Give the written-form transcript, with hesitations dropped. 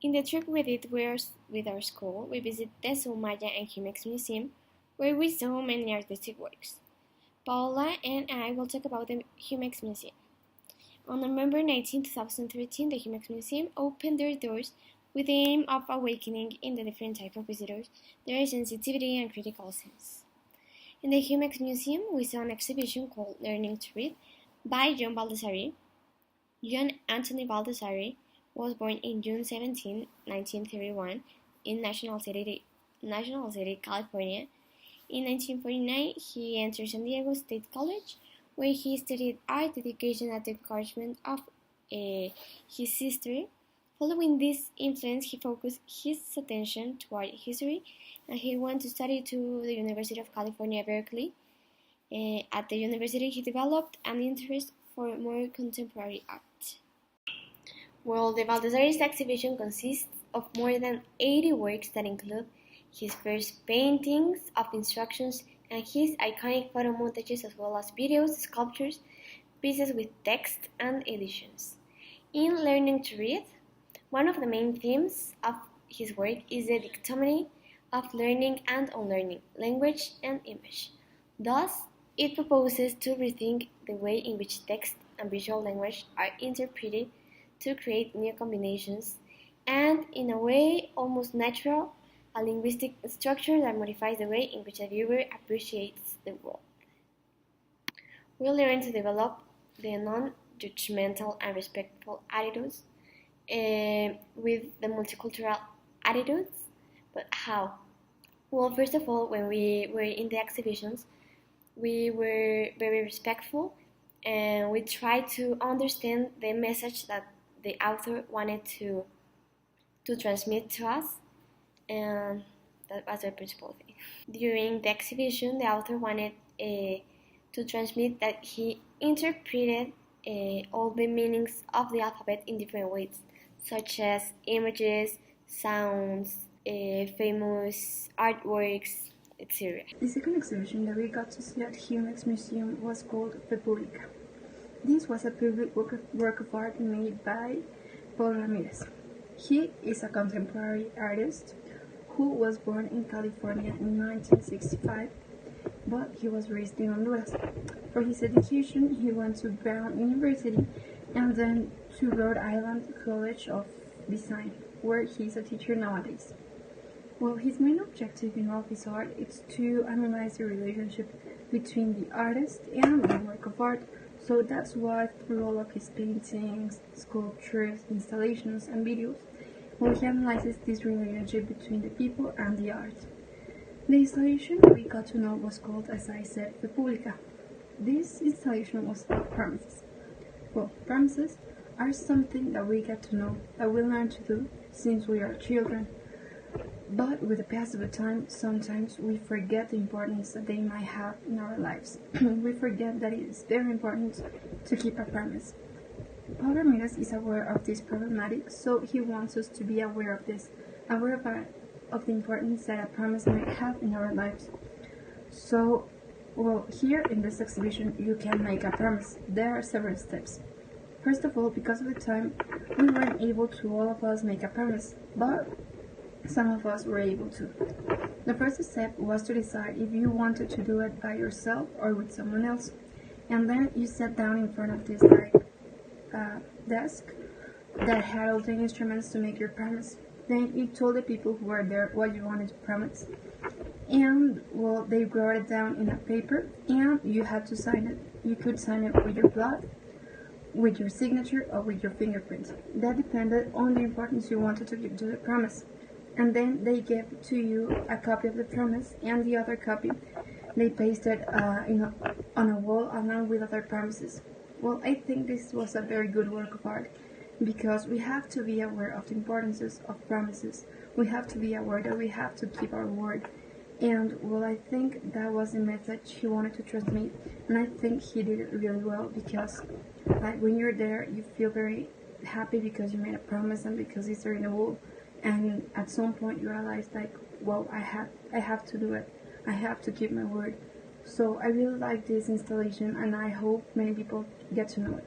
In the trip we did with our school, we visited the Soumaya and Humex Museum, where we saw many artistic works. Paola and I will talk about the Humex Museum. On November 19, 2013, the Humex Museum opened their doors with the aim of awakening in the different types of visitors their sensitivity and critical sense. In the Humex Museum, we saw an exhibition called Learning to Read by John Baldessari. John Anthony Baldessari was born in June 17, 1931, in National City, California. In 1949, he entered San Diego State College, where he studied art education at the encouragement of his sister. Following this influence, he focused his attention toward history, and he went to study to the University of California, Berkeley. At the university, he developed an interest for more contemporary art. Well, the Baldessari's exhibition consists of more than 80 works that include his first paintings of instructions and his iconic photo montages, as well as videos, sculptures, pieces with text, and editions. In Learning to Read, one of the main themes of his work is the dichotomy of learning and unlearning, language and image. Thus, it proposes to rethink the way in which text and visual language are interpreted to create new combinations, and in a way almost natural, a linguistic structure that modifies the way in which a viewer appreciates the world. We learn to develop the non-judgmental and respectful attitudes with the multicultural attitudes. But how? Well, first of all, when we were in the exhibitions, we were very respectful, and we tried to understand the message that the author wanted to transmit to us, and that was the principal thing. During the exhibition, the author wanted to transmit that he interpreted all the meanings of the alphabet in different ways, such as images, sounds, famous artworks, etc. The second exhibition that we got to see at Humex Museum was called República. This was a public work of art made by Paul Ramirez. He is a contemporary artist who was born in California in 1965, but he was raised in Honduras. For his education, he went to Brown University and then to Rhode Island College of Design, where he is a teacher nowadays. Well, his main objective in all of his art is to analyze the relationship between the artist and the work of art. So that's why through all of his paintings, sculptures, installations, and videos, he analyzes this relationship between the people and the art. The installation we got to know was called, as I said, República. This installation was about promises. Well, promises are something that we get to know, that we learn to do since we are children. But with the passage of time, sometimes we forget the importance that they might have in our lives. We forget that it is very important to keep a promise. Paul Ramirez is aware of this problematic, so he wants us to be aware of this, aware of the importance that a promise might have in our lives. So, well, here in this exhibition, you can make a promise. There are several steps. First of all, because of the time, we weren't able to all of us make a promise, but some of us were able to. The first step was to decide if you wanted to do it by yourself or with someone else. And then you sat down in front of this desk that had all the instruments to make your promise. Then you told the people who were there what you wanted to promise. And, well, they wrote it down in a paper and you had to sign it. You could sign it with your blood, with your signature, or with your fingerprint. That depended on the importance you wanted to give to the promise. And then they gave to you a copy of the promise, and the other copy they pasted on a wall along with other promises. Well, I think this was a very good work of art, because we have to be aware of the importances of promises. We have to be aware that we have to keep our word. And, well, I think that was the message he wanted to transmit, and I think he did it really well, because like when you're there, you feel very happy because you made a promise and because it's there in the wall. And at some point you realize, like, well, I have to do it. I have to keep my word. So I really like this installation, and I hope many people get to know it.